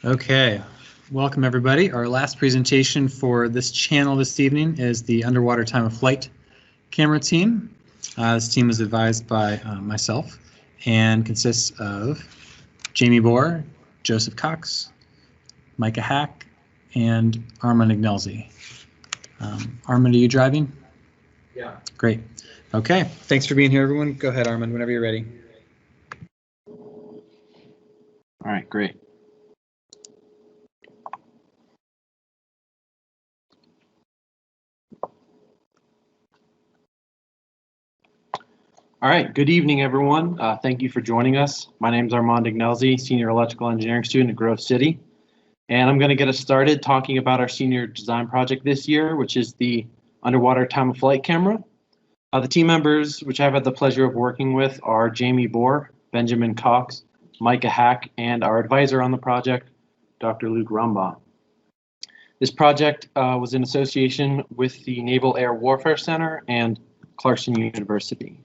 Okay, welcome everybody. Our last presentation for this channel this evening is the underwater time of flight camera team. This team is advised by myself and consists of Jamie Bohr, Joseph Cox, Micah Hack, and Armand Ignelzi. Armand, are you driving? Yeah. Great. Okay, thanks for being here, everyone. Go ahead, Armand, whenever you're ready. All right, great. All right, good evening, everyone. Thank you for joining us. My name is Armand Ignelzi, Senior Electrical Engineering student at Grove City. And I'm going to get us started talking about our senior design project this year, which is the underwater time of flight camera. The team members, which I've had the pleasure of working with, are Jamie Bohr, Benjamin Cox, Micah Hack, and our advisor on the project, Dr. Luke Rumbaugh. This project was in association with the Naval Air Warfare Center and Clarkson University.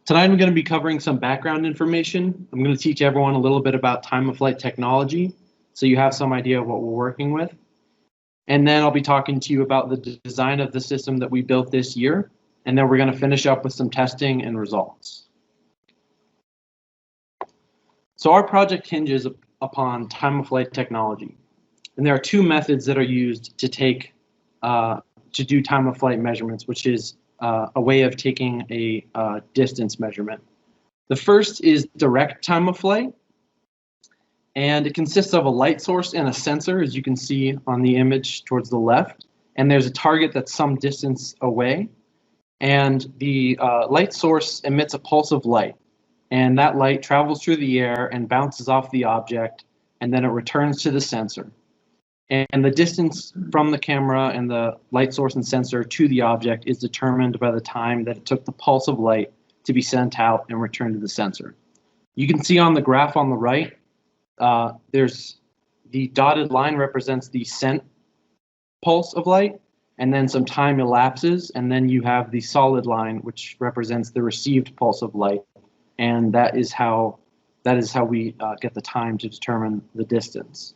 Tonight I'm going to be covering some background information. I'm going to teach everyone a little bit about time of flight technology, so you have some idea of what we're working with. And then I'll be talking to you about the design of the system that we built this year, and then we're going to finish up with some testing and results. So our project hinges upon time of flight technology, and there are two methods that are used to do time of flight measurements, which is a way of taking a distance measurement. The first is direct time of flight, and it consists of a light source and a sensor, as you can see on the image towards the left, and there's a target that's some distance away, and the light source emits a pulse of light, and that light travels through the air and bounces off the object, and then it returns to the sensor. And the distance from the camera and the light source and sensor to the object is determined by the time that it took the pulse of light to be sent out and returned to the sensor. You can see on the graph on the right, there's the dotted line represents the sent pulse of light, and then some time elapses, and then you have the solid line, which represents the received pulse of light, and that is how we get the time to determine the distance.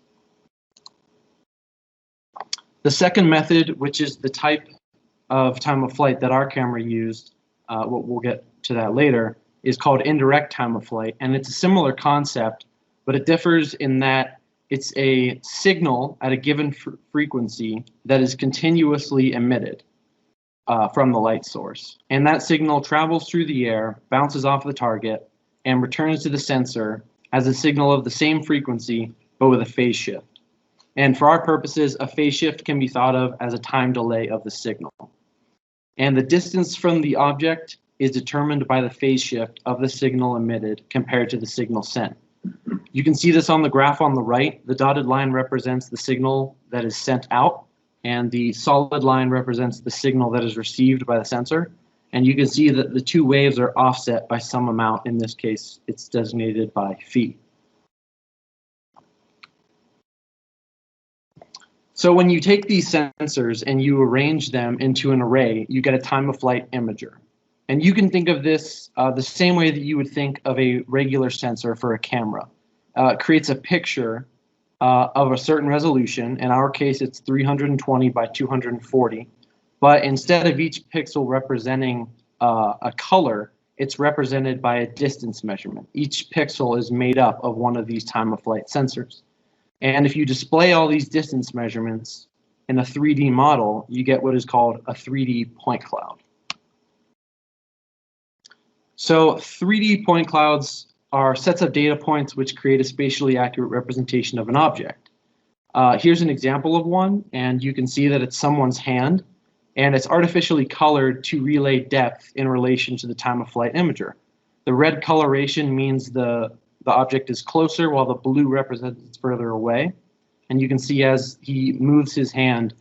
The second method, which is the type of time of flight that our camera used, we'll get to that later, is called indirect time of flight, and it's a similar concept, but it differs in that it's a signal at a given frequency that is continuously emitted from the light source. And that signal travels through the air, bounces off the target, and returns to the sensor as a signal of the same frequency, but with a phase shift. And for our purposes, a phase shift can be thought of as a time delay of the signal. And the distance from the object is determined by the phase shift of the signal emitted compared to the signal sent. You can see this on the graph on the right. The dotted line represents the signal that is sent out, and the solid line represents the signal that is received by the sensor. And you can see that the two waves are offset by some amount. In this case, it's designated by phi. So when you take these sensors and you arrange them into an array, you get a time of flight imager. And you can think of this the same way that you would think of a regular sensor for a camera. It creates a picture of a certain resolution. In our case, it's 320 by 240. But instead of each pixel representing a color, it's represented by a distance measurement. Each pixel is made up of one of these time of flight sensors. And if you display all these distance measurements in a 3D model, you get what is called a 3D point cloud. So 3D point clouds are sets of data points which create a spatially accurate representation of an object. Here's an example of one, and you can see that it's someone's hand, and it's artificially colored to relay depth in relation to the time of flight imager. The red coloration means the object is closer, while the blue represents it's further away. And you can see as he moves his hand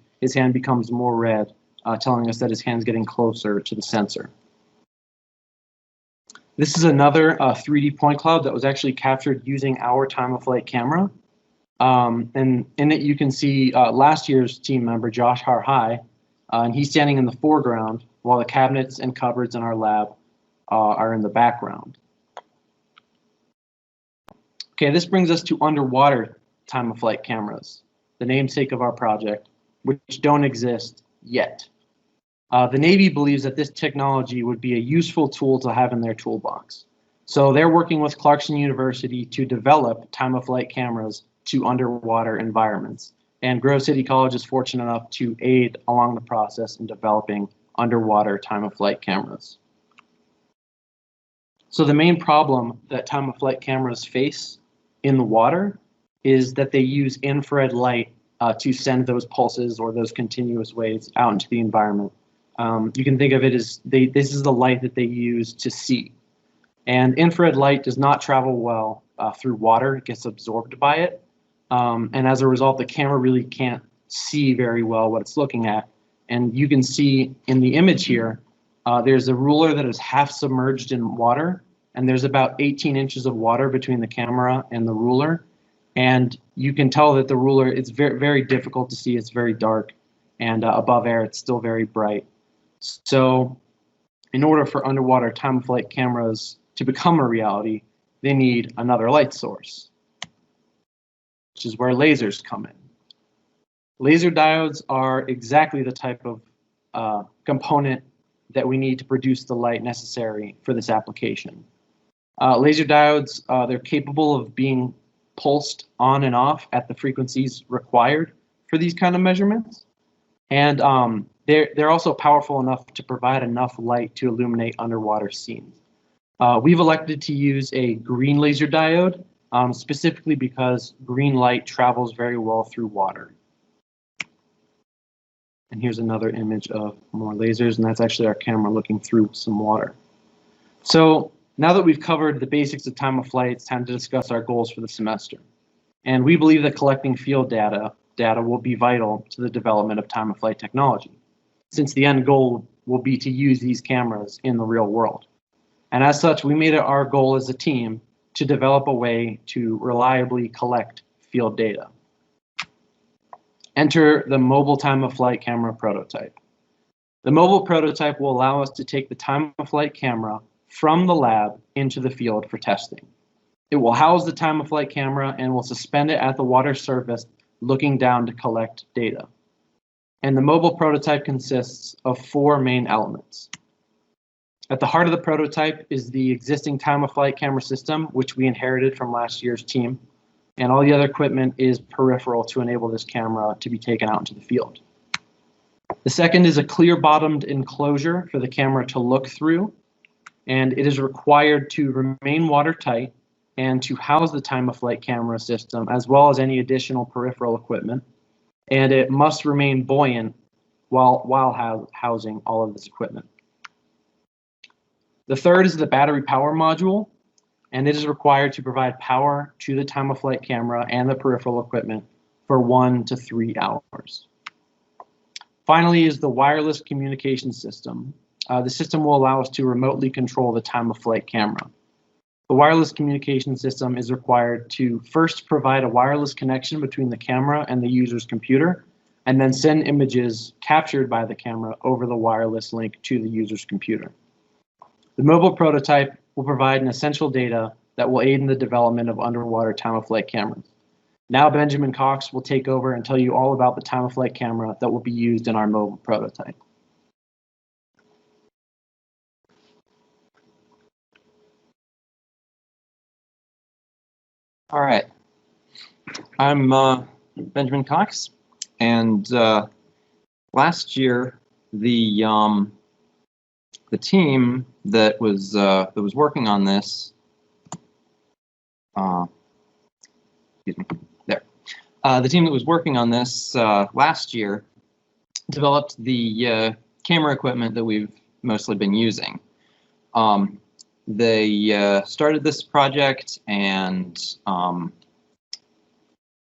becomes more red, telling us that his hand's getting closer to the sensor. This is another 3D point cloud that was actually captured using our time of flight camera. And in it you can see last year's team member, Josh Harhai, and he's standing in the foreground while the cabinets and cupboards in our lab are in the background. Okay, this brings us to underwater time-of-flight cameras, the namesake of our project, which don't exist yet. The Navy believes that this technology would be a useful tool to have in their toolbox. So they're working with Clarkson University to develop time-of-flight cameras to underwater environments. And Grove City College is fortunate enough to aid along the process in developing underwater time-of-flight cameras. So the main problem that time-of-flight cameras face in the water is that they use infrared light to send those pulses or those continuous waves out into the environment. You can think of it as this is the light that they use to see. And infrared light does not travel well through water. It gets absorbed by it. And as a result, the camera really can't see very well what it's looking at. And you can see in the image here, there's a ruler that is half submerged in water, and there's about 18 inches of water between the camera and the ruler. And you can tell that the ruler, it's very, very difficult to see. It's very dark, and above air, it's still very bright. So in order for underwater time-of-flight cameras to become a reality, they need another light source, which is where lasers come in. Laser diodes are exactly the type of component that we need to produce the light necessary for this application. Laser diodes, they're capable of being pulsed on and off at the frequencies required for these kind of measurements. And they're also powerful enough to provide enough light to illuminate underwater scenes. We've elected to use a green laser diode, specifically because green light travels very well through water. And here's another image of more lasers, and that's actually our camera looking through some water. So now that we've covered the basics of time-of-flight, it's time to discuss our goals for the semester. And we believe that collecting field data will be vital to the development of time-of-flight technology, since the end goal will be to use these cameras in the real world. And as such, we made it our goal as a team to develop a way to reliably collect field data. Enter the mobile time-of-flight camera prototype. The mobile prototype will allow us to take the time-of-flight camera from the lab into the field for testing. It will house the time-of-flight camera and will suspend it at the water surface, looking down to collect data. And the mobile prototype consists of 4 main elements. At the heart of the prototype is the existing time-of-flight camera system, which we inherited from last year's team. And all the other equipment is peripheral to enable this camera to be taken out into the field. The second is a clear bottomed enclosure for the camera to look through, and it is required to remain watertight and to house the time-of-flight camera system as well as any additional peripheral equipment. And it must remain buoyant while housing all of this equipment. The third is the battery power module, and it is required to provide power to the time-of-flight camera and the peripheral equipment for 1 to 3 hours. Finally is the wireless communication system. The system will allow us to remotely control the time-of-flight camera. The wireless communication system is required to first provide a wireless connection between the camera and the user's computer, and then send images captured by the camera over the wireless link to the user's computer. The mobile prototype will provide an essential data that will aid in the development of underwater time-of-flight cameras. Now Benjamin Cox will take over and tell you all about the time-of-flight camera that will be used in our mobile prototype. All right, I'm Benjamin Cox, and last year the team that was working on this, excuse me, there, the team that was working on this last year developed the camera equipment that we've mostly been using. They started this project and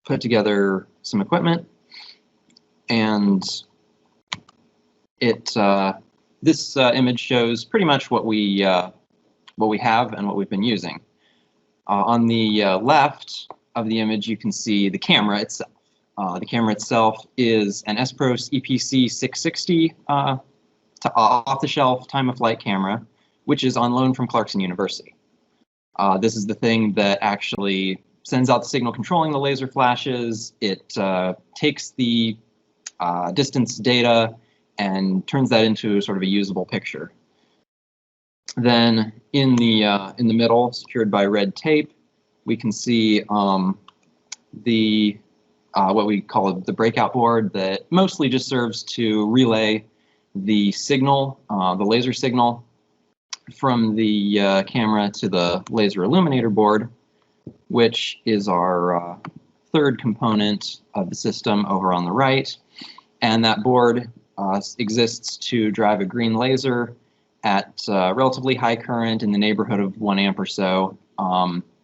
put together some equipment, and this image shows pretty much what we have and what we've been using. On the left of the image, you can see the camera itself. The camera itself is an S-Pros EPC 660 off-the-shelf time-of-flight camera, which is on loan from Clarkson University. This is the thing that actually sends out the signal controlling the laser flashes. It takes the distance data and turns that into sort of a usable picture. Then in the middle, secured by red tape, we can see the what we call the breakout board that mostly just serves to relay the signal, the laser signal, from the camera to the laser illuminator board, which is our third component of the system over on the right. And that board exists to drive a green laser at relatively high current in the neighborhood of 1 amp or so,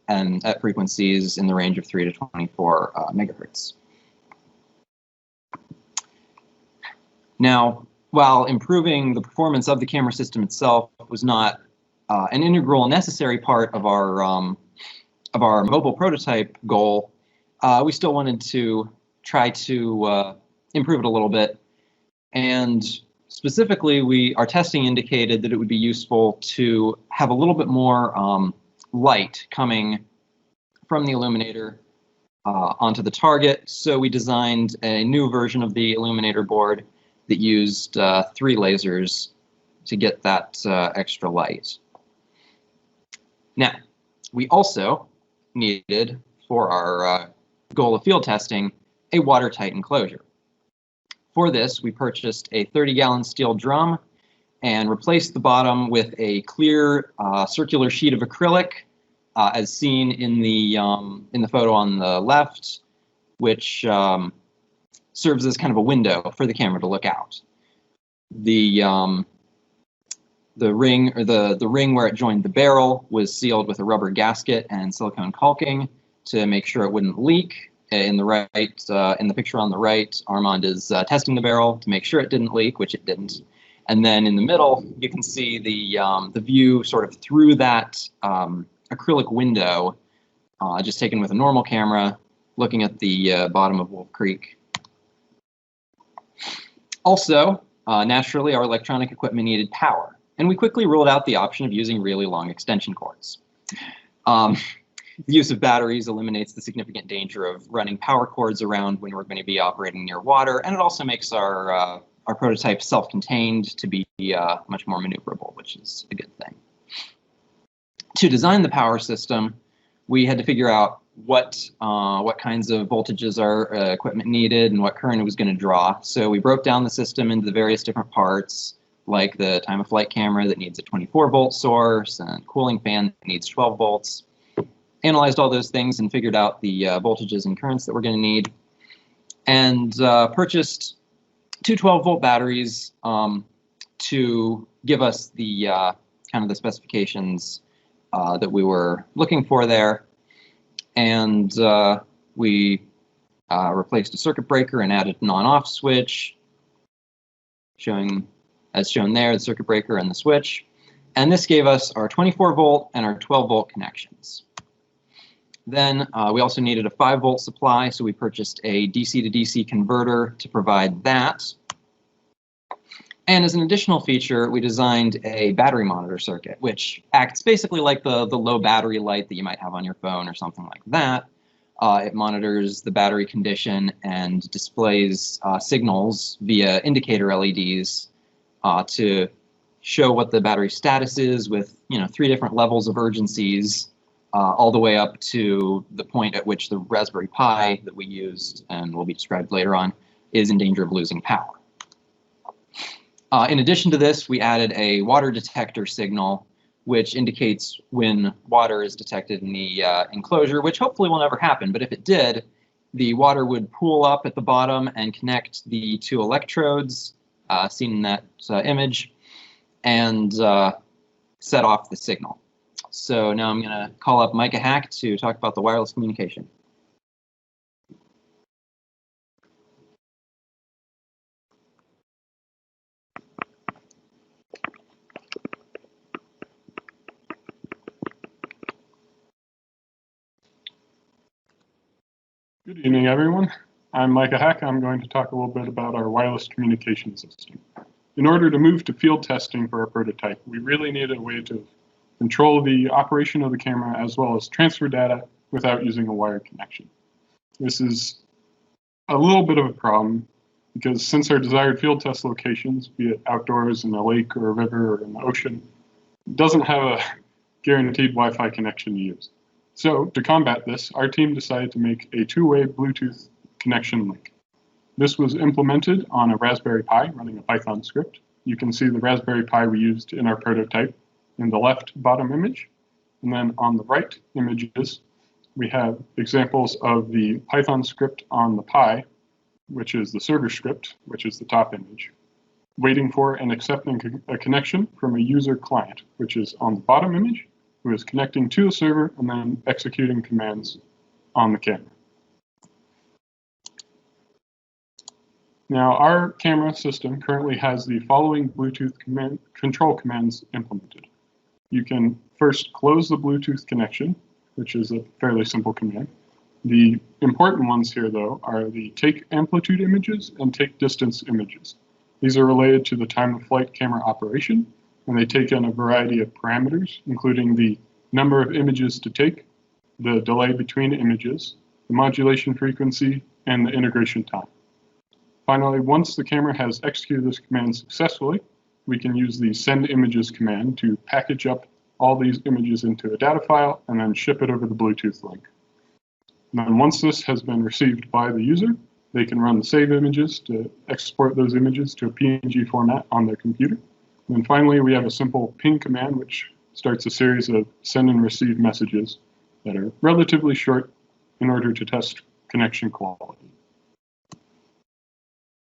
and at frequencies in the range of 3 to 24 megahertz. Now, while improving the performance of the camera system itself was not an integral necessary part of our mobile prototype goal, we still wanted to try to improve it a little bit. And specifically, our testing indicated that it would be useful to have a little bit more light coming from the illuminator onto the target. So we designed a new version of the illuminator board that used 3 lasers to get that extra light. Now, we also needed, for our goal of field testing, a watertight enclosure. For this, we purchased a 30-gallon steel drum and replaced the bottom with a clear circular sheet of acrylic, as seen in the photo on the left, which serves as kind of a window for the camera to look out. The ring, or the ring where it joined the barrel, was sealed with a rubber gasket and silicone caulking to make sure it wouldn't leak. In the picture on the right, Armand is testing the barrel to make sure it didn't leak, which it didn't. And then in the middle, you can see the view sort of through that acrylic window, just taken with a normal camera, looking at the bottom of Wolf Creek. Also, naturally, our electronic equipment needed power, and we quickly ruled out the option of using really long extension cords. The use of batteries eliminates the significant danger of running power cords around when we're going to be operating near water, and it also makes our prototype self-contained to be much more maneuverable, which is a good thing. To design the power system, we had to figure out what kinds of voltages our equipment needed and what current it was going to draw. So we broke down the system into the various different parts, like the time-of-flight camera that needs a 24-volt source and cooling fan that needs 12 volts. Analyzed all those things and figured out the voltages and currents that we're going to need, and purchased 2 12-volt batteries to give us the kind of the specifications that we were looking for there. And we replaced a circuit breaker and added an on-off switch, as shown there, the circuit breaker and the switch. And this gave us our 24-volt and our 12-volt connections. Then we also needed a 5-volt supply, so we purchased a DC to DC converter to provide that. And as an additional feature, we designed a battery monitor circuit, which acts basically like the low battery light that you might have on your phone or something like that. It monitors the battery condition and displays signals via indicator LEDs to show what the battery status is with 3 different levels of urgencies, all the way up to the point at which the Raspberry Pi that we used and will be described later on is in danger of losing power. In addition to this, we added a water detector signal, which indicates when water is detected in the enclosure, which hopefully will never happen, but if it did, the water would pool up at the bottom and connect the 2 electrodes seen in that image and set off the signal. So now I'm going to call up Micah Hack to talk about the wireless communication. Good evening, everyone. I'm Micah Hack. I'm going to talk a little bit about our wireless communication system. In order to move to field testing for our prototype, we really needed a way to control the operation of the camera as well as transfer data without using a wired connection. This is a little bit of a problem because since our desired field test locations, be it outdoors in a lake or a river or in the ocean, doesn't have a guaranteed Wi-Fi connection to use. So to combat this, our team decided to make a two-way Bluetooth connection link. This was implemented on a Raspberry Pi running a Python script. You can see the Raspberry Pi we used in our prototype in the left bottom image. And then on the right images, we have examples of the Python script on the Pi, which is the server script, which is the top image, waiting for and accepting a connection from a user client, which is on the bottom image, who is connecting to the server and then executing commands on the camera. Now, our camera system currently has the following Bluetooth control commands implemented. You can first close the Bluetooth connection, which is a fairly simple command. The important ones here, though, are the take amplitude images and take distance images. These are related to the time of flight camera operation, and they take in a variety of parameters, including the number of images to take, the delay between images, the modulation frequency, and the integration time. Finally, once the camera has executed this command successfully, we can use the send images command to package up all these images into a data file and then ship it over the Bluetooth link. And then once this has been received by the user, they can run the save images to export those images to a PNG format on their computer. And then finally, we have a simple ping command, which starts a series of send and receive messages that are relatively short in order to test connection quality.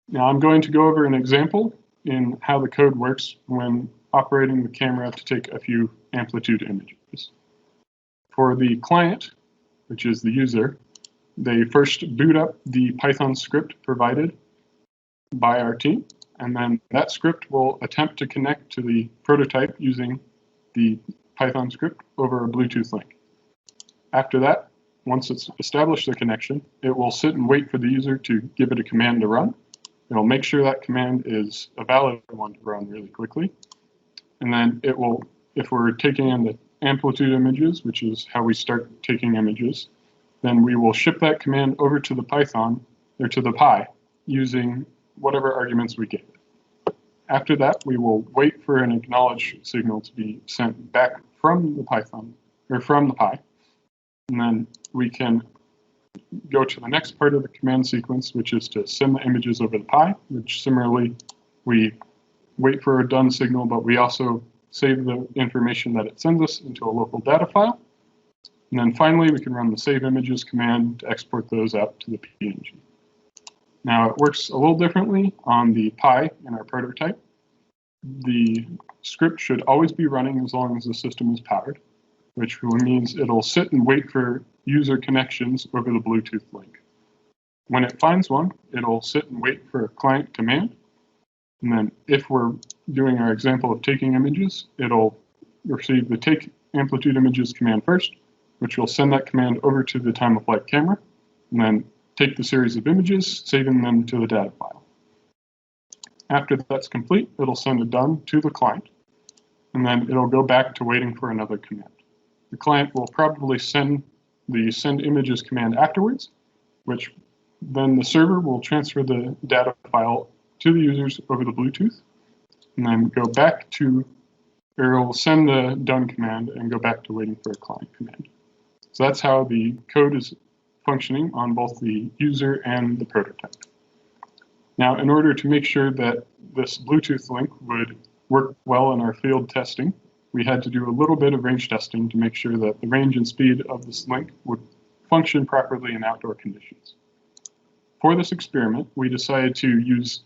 Now I'm going to go over an example in how the code works when operating the camera to take a few amplitude images. For the client, which is the user, they first boot up the Python script provided by our team, and then that script will attempt to connect to the prototype using the Python script over a Bluetooth link. After that, once it's established the connection, it will sit and wait for the user to give it a command to run. It'll make sure that command is a valid one to run really quickly. And then it will, if we're taking in the amplitude images, which is how we start taking images, then we will ship that command over to the Python, or to the Pi, using whatever arguments we give it. After that, we will wait for an acknowledge signal to be sent back from the Python, or from the Pi. And then we can go to the next part of the command sequence, which is to send the images over the Pi, which similarly, we wait for a done signal, but we also save the information that it sends us into a local data file. And then finally, we can run the save images command to export those out to the PNG. Now, it works a little differently on the Pi in our prototype. The script should always be running as long as the system is powered, which means it'll sit and wait for user connections over the Bluetooth link. When it finds one, it'll sit and wait for a client command. And then if we're doing our example of taking images, it'll receive the take amplitude images command first, which will send that command over to the time of flight camera, and then take the series of images, saving them to the data file. After that's complete, it'll send a done to the client, and then it'll go back to waiting for another command. The client will probably send the send images command afterwards, which then the server will transfer the data file to the users over the Bluetooth, and then go back to, or it will send the done command and go back to waiting for a client command. So that's how the code is functioning on both the user and the prototype. Now, in order to make sure that this Bluetooth link would work well in our field testing, we had to do a little bit of range testing to make sure that the range and speed of this link would function properly in outdoor conditions. For this experiment, we decided to use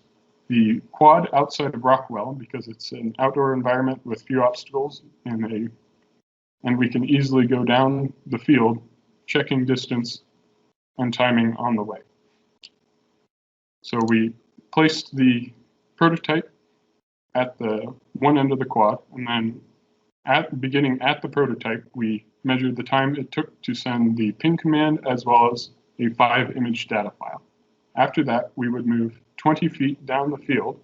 the quad outside of Rockwell because it's an outdoor environment with few obstacles and we can easily go down the field checking distance and timing on the way. So we placed the prototype at the one end of the quad, and then beginning at the prototype, we measured the time it took to send the ping command as well as a 5-image data file. After that, we would move 20 feet down the field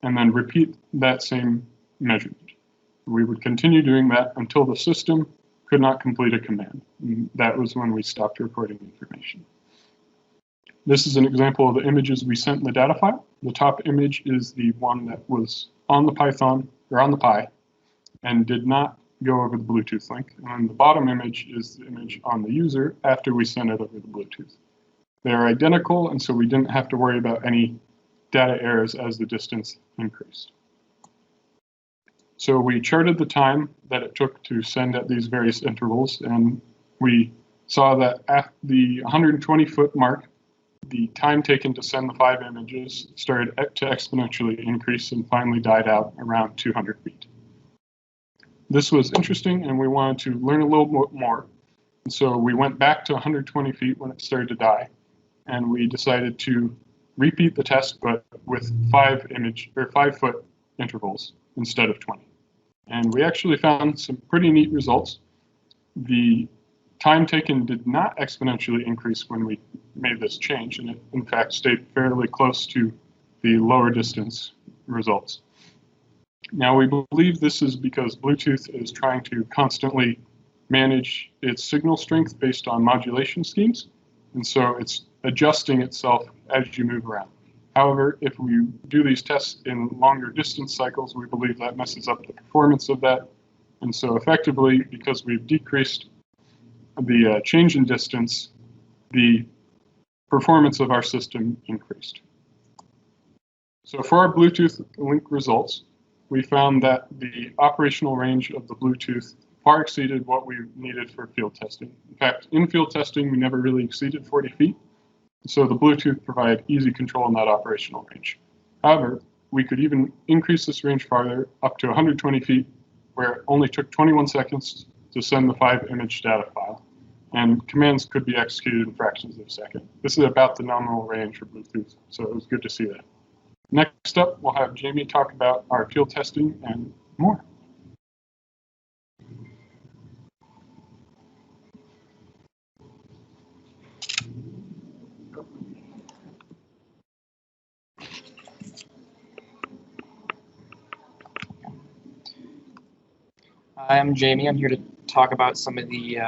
and then repeat that same measurement. We would continue doing that until the system could not complete a command. And that was when we stopped recording information. This is an example of the images we sent in the data file. The top image is the one that was on the Python, or on the Pi, and did not go over the Bluetooth link. And the bottom image is the image on the user after we sent it over the Bluetooth. They are identical, and so we didn't have to worry about any data errors as the distance increased. So we charted the time that it took to send at these various intervals, and we saw that at the 120-foot mark, the time taken to send the 5 images started to exponentially increase and finally died out around 200 feet. This was interesting, and we wanted to learn a little bit more. And so we went back to 120 feet when it started to die, and we decided to repeat the test, but with 5-foot intervals instead of 20. And we actually found some pretty neat results. The time taken did not exponentially increase when we made this change, and it in fact stayed fairly close to the lower distance results. Now we believe this is because Bluetooth is trying to constantly manage its signal strength based on modulation schemes, and so it's adjusting itself as you move around. However, if we do these tests in longer distance cycles, we believe that messes up the performance of that. And so effectively, because we've decreased the change in distance, the performance of our system increased. So for our Bluetooth link results, we found that the operational range of the Bluetooth far exceeded what we needed for field testing. In fact, in field testing, we never really exceeded 40 feet. So the Bluetooth provided easy control in that operational range. However, we could even increase this range farther up to 120 feet, where it only took 21 seconds to send the 5-image data file, and commands could be executed in fractions of a second. This is about the nominal range for Bluetooth, so it was good to see that. Next up, we'll have Jamie talk about our field testing and more. Hi, I'm Jamie. I'm here to talk about some of the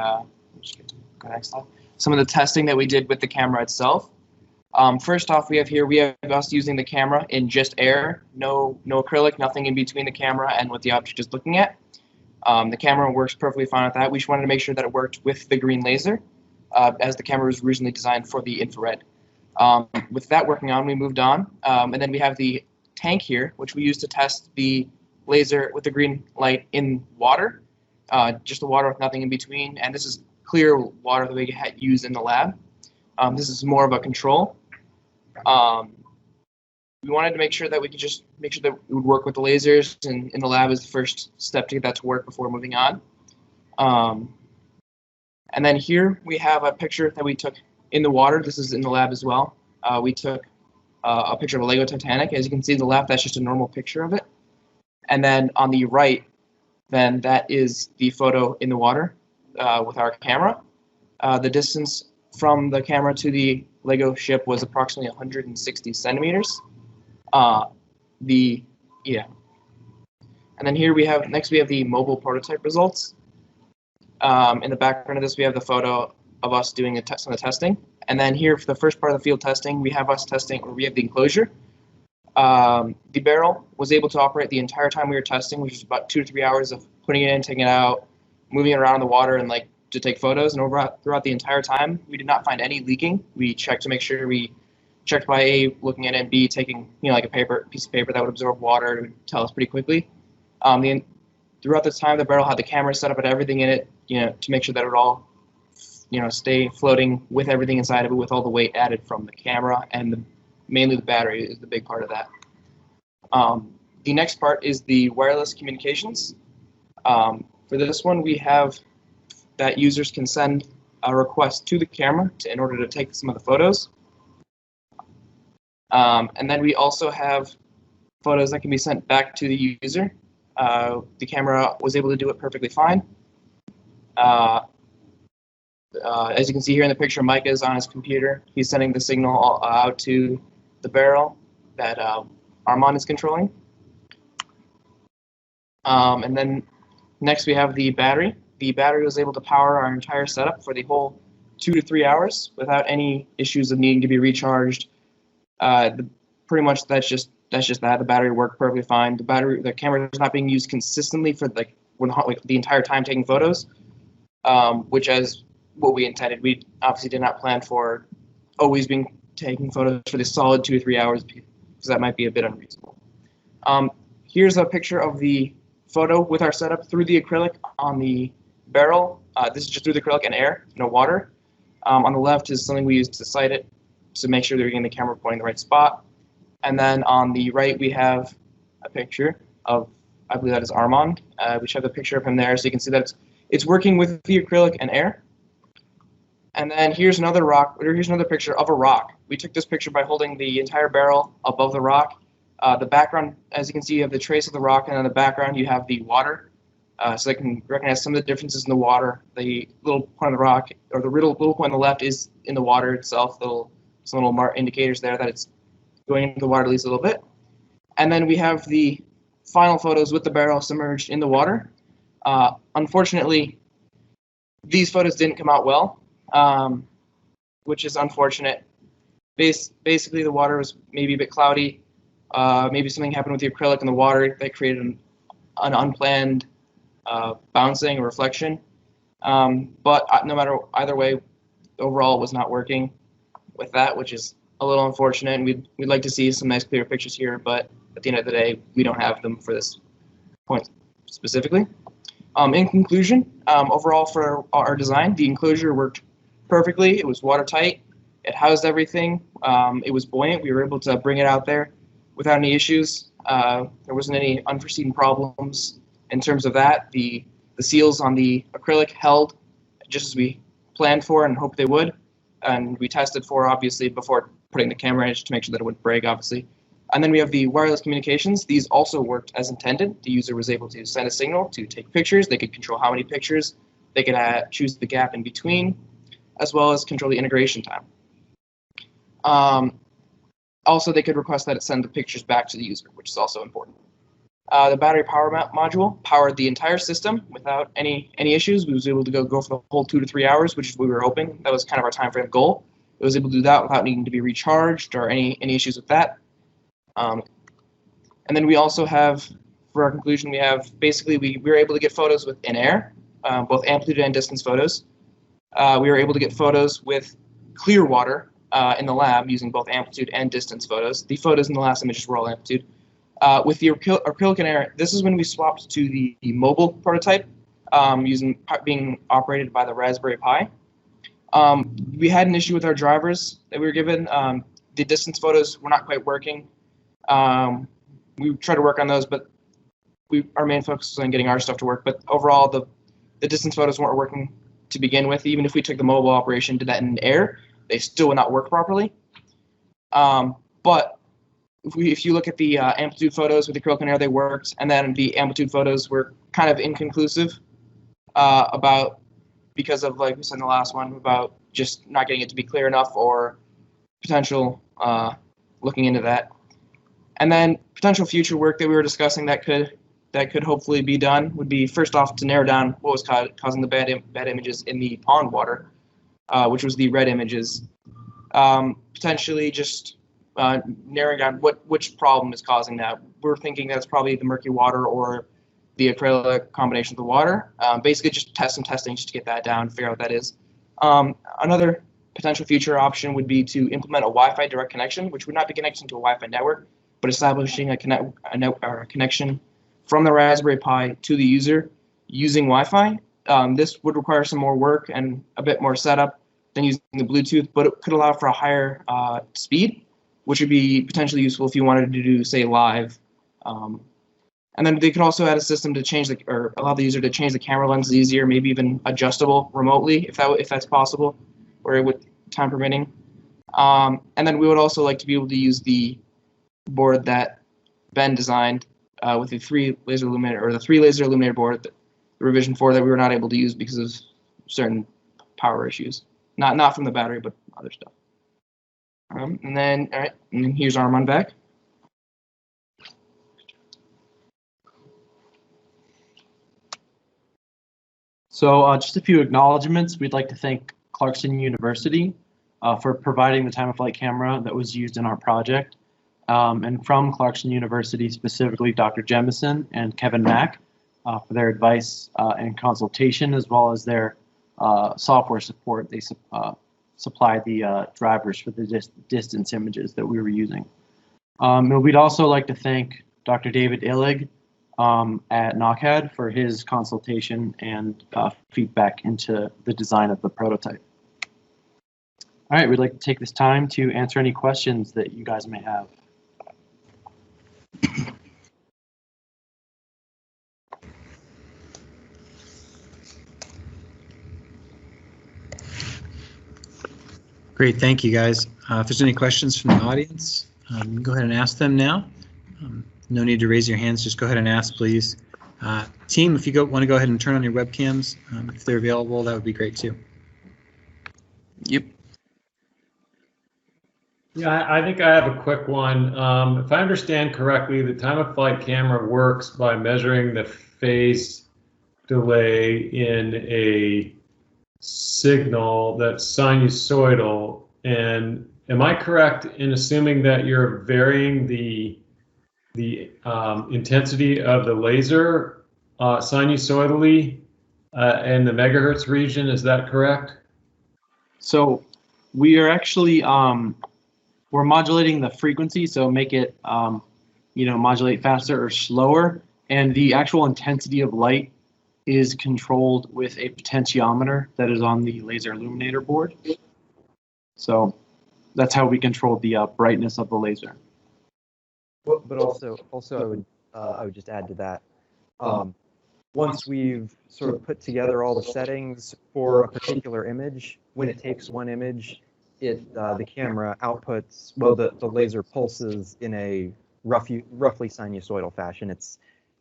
some of the testing that we did with the camera itself. First off, we have us using the camera in just air, no acrylic, nothing in between the camera and what the object is looking at. The camera works perfectly fine with that. We just wanted to make sure that it worked with the green laser, as the camera was originally designed for the infrared. With that working on, we moved on, and then we have the tank here, which we use to test the laser with the green light in water, just the water with nothing in between, and this is clear water that we use in the lab. This is more of a control. We wanted to make sure that we could just make sure that it would work with the lasers, and in the lab is the first step to get that to work before moving on. And then here we have a picture that we took in the water. This is in the lab as well. We took a picture of a Lego Titanic. As you can see on the left, that's just a normal picture of it. And then on the right, then that is the photo in the water with our camera. The distance from the camera to the Lego ship was approximately 160 centimeters. And then here we have the mobile prototype results. In the background of this, we have the photo of us doing some of the testing. And then here for the first part of the field testing, we have the enclosure. The barrel was able to operate the entire time we were testing, which was about 2 to 3 hours of putting it in, taking it out, moving it around in the water, and to take photos. And throughout the entire time, we did not find any leaking. We checked to make sure we checked by A, looking at it, and B, taking like a piece of paper that would absorb water. It would tell us pretty quickly. Throughout the time, the barrel had the camera set up and everything in it, to make sure that it would all, stay floating with everything inside of it, with all the weight added from the camera, and mainly the battery is the big part of that. The next part is the wireless communications. For this one, we have that users can send a request to the camera in order to take some of the photos. And then we also have photos that can be sent back to the user. The camera was able to do it perfectly fine. As you can see here in the picture, Micah is on his computer. He's sending the signal out to the barrel that Armand is controlling. And then next we have the battery. the battery was able to power our entire setup for the whole 2 to 3 hours without any issues of needing to be recharged. Pretty much that's just that. The battery worked perfectly fine. The camera is not being used consistently for like the entire time taking photos, which is what we intended. We obviously did not plan for always being taking photos for the solid 2 or 3 hours because that might be a bit unreasonable. Here's a picture of the photo with our setup through the acrylic on the barrel. This is just through the acrylic and air, no water. On the left is something we use to sight it to make sure that we're getting the camera pointing the right spot. And then on the right, we have a picture of, I believe that is Armand. We should have a picture of him there so you can see that it's working with the acrylic and air. And then here's another picture of a rock. We took this picture by holding the entire barrel above the rock. The background, as you can see, you have the trace of the rock, and in the background you have the water. So they can recognize some of the differences in the water. The little point of the rock, or the little point on the left, is in the water itself. Some little indicators there that it's going into the water at least a little bit. And then we have the final photos with the barrel submerged in the water. Unfortunately, these photos didn't come out well, which is unfortunate. Basically, the water was maybe a bit cloudy. Maybe something happened with the acrylic in the water that created an unplanned bouncing or reflection. But no matter either way, overall it was not working with that, which is a little unfortunate. And we'd like to see some nice clear pictures here, but at the end of the day, we don't have them for this point specifically. In conclusion, overall for our design, the enclosure worked perfectly. It was watertight. It housed everything. It was buoyant. We were able to bring it out there without any issues. There wasn't any unforeseen problems in terms of that. The seals on the acrylic held just as we planned for and hoped they would. And we tested for, obviously, before putting the camera in just to make sure that it wouldn't break, obviously. And then we have the wireless communications. These also worked as intended. The user was able to send a signal to take pictures. They could control how many pictures. They could choose the gap in between, as well as control the integration time. Also, they could request that it send the pictures back to the user, which is also important. The battery power module powered the entire system without any issues. We was able to go for the whole 2 to 3 hours, which is what we were hoping. That was kind of our time frame goal. It was able to do that without needing to be recharged or any issues with that. And then we also have, for our conclusion, we have basically we were able to get photos in air, both amplitude and distance photos. We were able to get photos with clear water in the lab using both amplitude and distance photos. The photos in the last images were all amplitude. With the acrylic and air, this is when we swapped to the mobile prototype being operated by the Raspberry Pi. We had an issue with our drivers that we were given. The distance photos were not quite working. We tried to work on those, but our main focus was on getting our stuff to work. But overall, the distance photos weren't working to begin with. Even if we took the mobile operation, did that in air, they still would not work properly. But if you look at the amplitude photos with the acrylic and air, they worked, and then the amplitude photos were kind of inconclusive because of, like we said in the last one, about just not getting it to be clear enough or potential looking into that. And then potential future work that we were discussing that could hopefully be done would be, first off, to narrow down what was causing the bad images in the pond water, which was the red images. Potentially just narrowing down which problem is causing that. We're thinking that it's probably the murky water or the acrylic combination of the water. Basically just some testing just to get that down, figure out what that is. Another potential future option would be to implement a Wi-Fi direct connection, which would not be connected to a Wi-Fi network, but establishing a connection from the Raspberry Pi to the user using Wi-Fi. This would require some more work and a bit more setup than using the Bluetooth, but it could allow for a higher speed, which would be potentially useful if you wanted to do, say, live. And then they could also add a system to change or allow the user to change the camera lenses easier, maybe even adjustable remotely if that's possible, or with time permitting. And then we would also like to be able to use the board that Ben designed with the 3 laser illuminator board, the revision 4 that we were not able to use because of certain power issues, not from the battery, but other stuff. And then here's Armand back. So just a few acknowledgements. We'd like to thank Clarkson University for providing the time-of-flight camera that was used in our project. And from Clarkson University, specifically Dr. Jemison and Kevin Mack for their advice and consultation, as well as their software support. They supplied the drivers for the distance images that we were using. And we'd also like to thank Dr. David Illig at NOCAD for his consultation and feedback into the design of the prototype. All right, we'd like to take this time to answer any questions that you guys may have. Great, thank you guys. If there's any questions from the audience, you can go ahead and ask them now. No need to raise your hands, just go ahead and ask, please. Team, if you want to go ahead and turn on your webcams, if they're available, that would be great too. Yep. Yeah, I think I have a quick one. If I understand correctly, the time-of-flight camera works by measuring the phase delay in a signal that's sinusoidal. And am I correct in assuming that you're varying the intensity of the laser sinusoidally in the megahertz region? Is that correct? So we are actually we're modulating the frequency, so make it modulate faster or slower, and the actual intensity of light is controlled with a potentiometer that is on the laser illuminator board. So that's how we control the brightness of the laser. But also I would just add to that. Once we've sort of put together all the settings for a particular image, when it takes one image, the camera outputs, well, the laser pulses in a roughly sinusoidal fashion. It's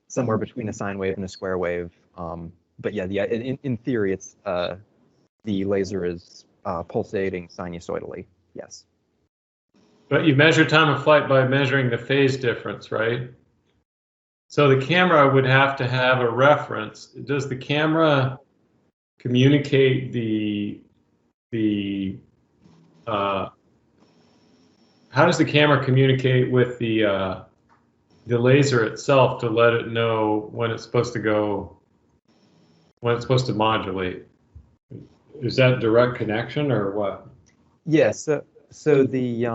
somewhere between a sine wave and a square wave. But yeah, in theory, it's the laser is pulsating sinusoidally. Yes. But you measure time of flight by measuring the phase difference, right? So the camera would have to have a reference. Does the camera communicate how does the camera communicate with the laser itself to let it know when it's supposed to go, when it's supposed to modulate? Is that direct connection or what? Yes. So the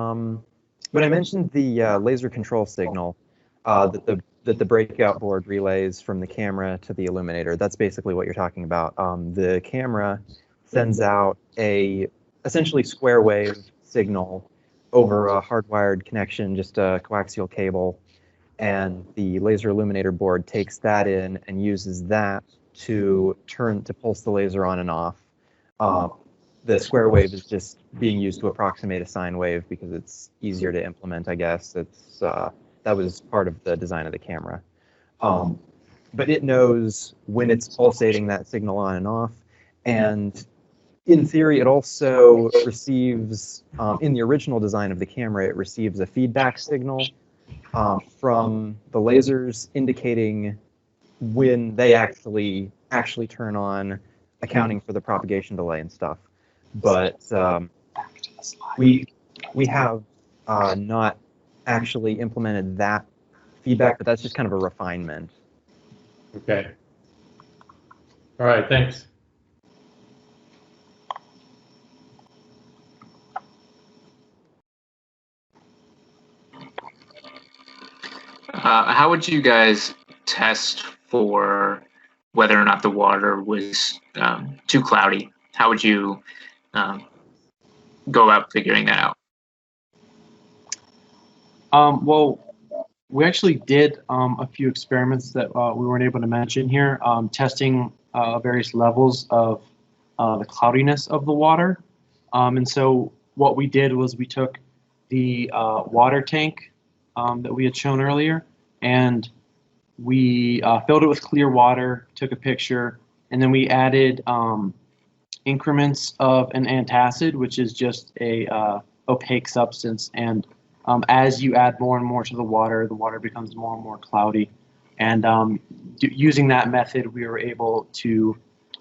when I mentioned the laser control signal that the breakout board relays from the camera to the illuminator, that's basically what you're talking about. The camera sends out a essentially square wave signal over a hardwired connection, just a coaxial cable, and the laser illuminator board takes that in and uses that to pulse the laser on and off. The square wave is just being used to approximate a sine wave because it's easier to implement, I guess. It's that was part of the design of the camera. But it knows when it's pulsating that signal on and off, and in theory, it also receives, in the original design of the camera, it receives a feedback signal from the lasers indicating when they actually turn on, accounting for the propagation delay and stuff. But we have not actually implemented that feedback, but that's just kind of a refinement. Okay. All right, thanks. How would you guys test for whether or not the water was too cloudy? How would you go about figuring that out? Well, we actually did a few experiments that we weren't able to mention here, testing various levels of the cloudiness of the water. And so what we did was we took the water tank that we had shown earlier, and we filled it with clear water, took a picture, and then we added increments of an antacid, which is just a opaque substance. And as you add more and more to the water becomes more and more cloudy. And using that method, we were able to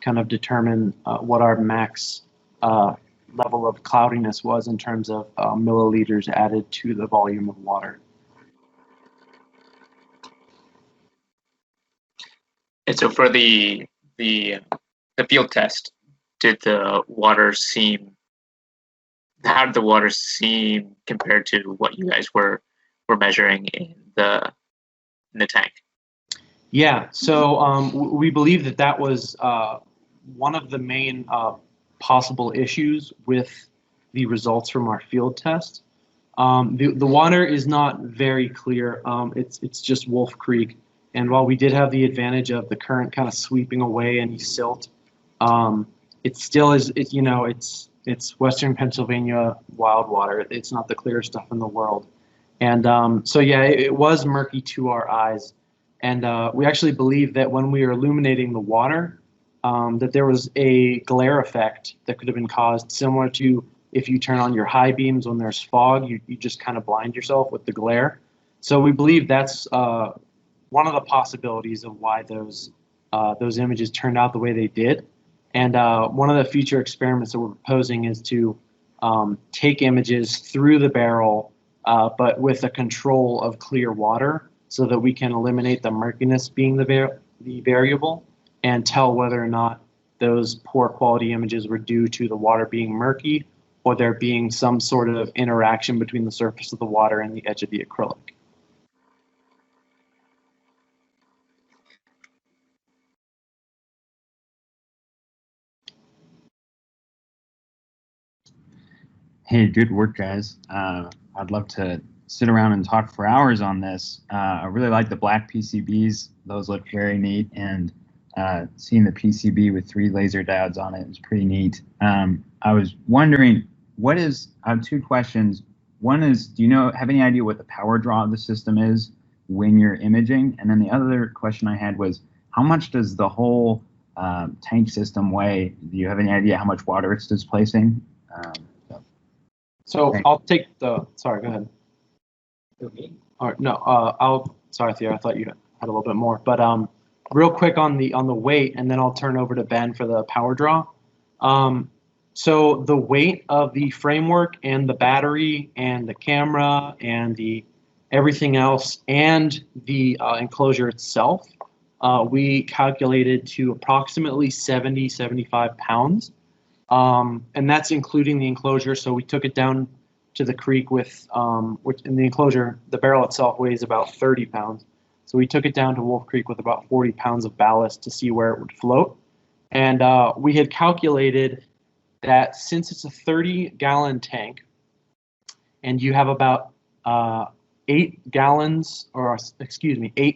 kind of determine what our max level of cloudiness was in terms of milliliters added to the volume of water. And so for the field test, did the water seem? How did the water seem compared to what you guys were measuring in the tank? Yeah, so we believe that that was one of the main possible issues with the results from our field test. The water is not very clear. It's just Wolf Creek, and while we did have the advantage of the current kind of sweeping away any silt, it still is. It's Western Pennsylvania wild water. It's not the clearest stuff in the world, and so yeah, it was murky to our eyes. And we actually believe that when we were illuminating the water, that there was a glare effect that could have been caused, similar to if you turn on your high beams when there's fog, you just kind of blind yourself with the glare. So we believe that's one of the possibilities of why those images turned out the way they did. And one of the future experiments that we're proposing is to take images through the barrel, but with a control of clear water, so that we can eliminate the murkiness being the variable and tell whether or not those poor quality images were due to the water being murky or there being some sort of interaction between the surface of the water and the edge of the acrylic. Hey, good work, guys. I'd love to sit around and talk for hours on this. I really like the black PCBs. Those look very neat, and seeing the PCB with 3 laser diodes on it is pretty neat. I was wondering, I have 2 questions. One is, do you have any idea what the power draw of the system is when you're imaging? And then the other question I had was, how much does the whole tank system weigh? Do you have any idea how much water it's displacing? So I'll take sorry, go ahead. All right, no, sorry, Theo, I thought you had a little bit more, but real quick on the weight, and then I'll turn over to Ben for the power draw. So the weight of the framework and the battery and the camera and everything else and the enclosure itself, we calculated to approximately 75 pounds. And that's including the enclosure. So we took it down to the creek with, which in the enclosure, the barrel itself weighs about 30 pounds. So we took it down to Wolf Creek with about 40 pounds of ballast to see where it would float. And we had calculated that since it's a 30-gallon tank and you have about 8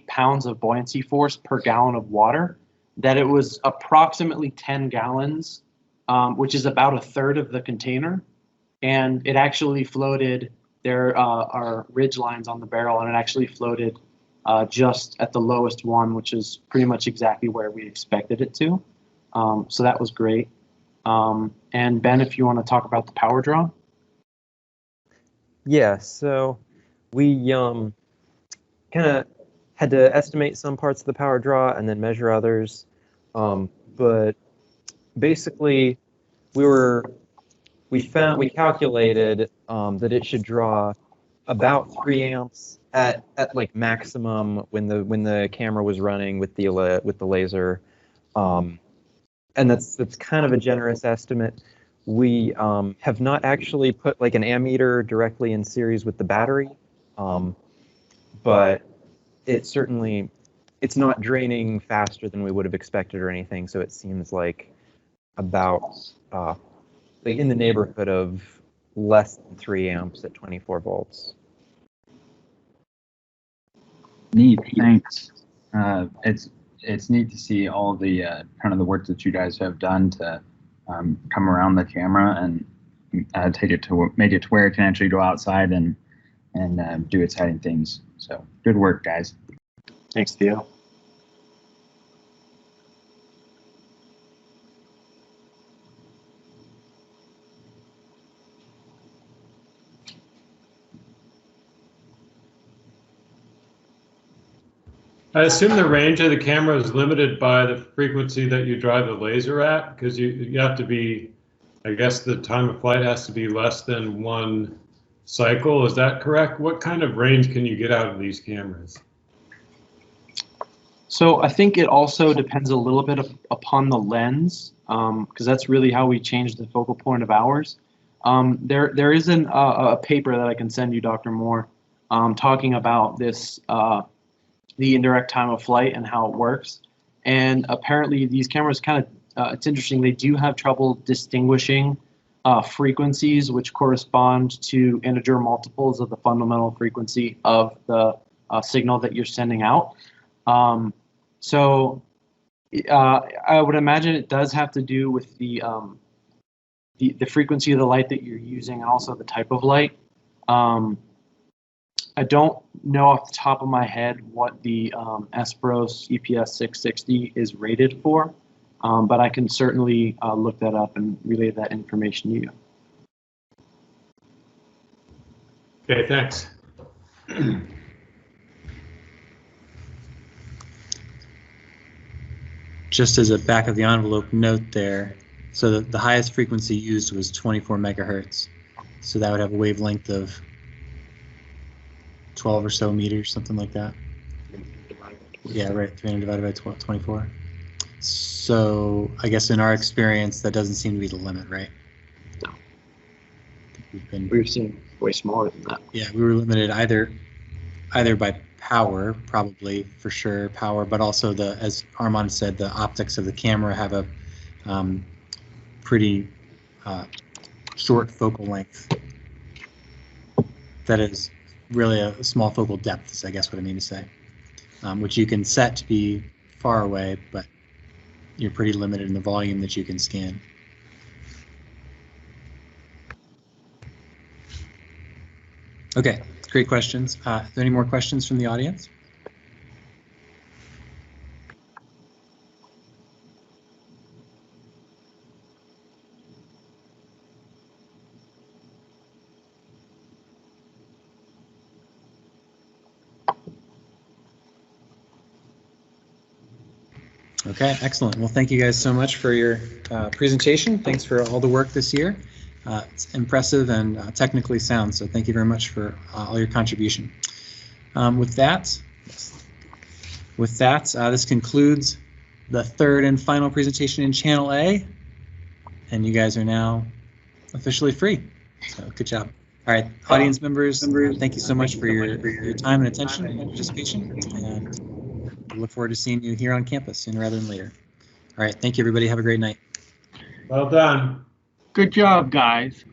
pounds of buoyancy force per gallon of water, that it was approximately 10 gallons, which is about a third of the container. And it actually floated, there are ridge lines on the barrel, and it actually floated just at the lowest one, which is pretty much exactly where we expected it to. So that was great. And Ben, if you want to talk about the power draw. Yeah, so we kind of had to estimate some parts of the power draw and then measure others. But basically, we calculated that it should draw about 3 amps at like maximum when the camera was running with the laser, and that's kind of a generous estimate. We have not actually put like an ammeter directly in series with the battery, but it's not draining faster than we would have expected or anything. So it seems like about like in the neighborhood of less than 3 amps at 24 volts. Neat, thanks. It's neat to see all the kind of the work that you guys have done to come around the camera and make it to where it can actually go outside and do exciting things. So good work, guys. Thanks, Theo. I assume the range of the camera is limited by the frequency that you drive the laser at, because you have to be, I guess the time of flight has to be less than 1 cycle. Is that correct? What kind of range can you get out of these cameras? So I think it also depends a little bit upon the lens, because that's really how we change the focal point of ours. There is a paper that I can send you, Dr. Moore, talking about this, the indirect time of flight and how it works. And apparently these cameras kind of, it's interesting, they do have trouble distinguishing frequencies which correspond to integer multiples of the fundamental frequency of the signal that you're sending out. So I would imagine it does have to do with the frequency of the light that you're using and also the type of light. I don't know off the top of my head what the Espros EPS 660 is rated for, but I can certainly look that up and relay that information to you. Okay, thanks. Just as a back of the envelope note there, so the highest frequency used was 24 megahertz. So that would have a wavelength of 12 or so meters, something like that. Yeah, right, 300 divided by 24. So I guess in our experience, that doesn't seem to be the limit, right? No. We've seen way smaller than that. Yeah, we were limited either by power, probably for sure power, but also as Armand said, the optics of the camera have a pretty short focal length. That is really a small focal depth, is I guess what I mean to say, which you can set to be far away, but you're pretty limited in the volume that you can scan. Okay, great questions. Are there any more questions from the audience? Okay, excellent. Well, thank you guys so much for your presentation. Thanks for all the work this year. It's impressive and technically sound, so thank you very much for all your contribution. With that, this concludes the third and final presentation in Channel A, and you guys are now officially free. So good job. All right, audience members, thank you so much for your time and attention and participation, and we look forward to seeing you here on campus sooner rather than later. All right, thank you, everybody. Have a great night. Well done. Good job, guys.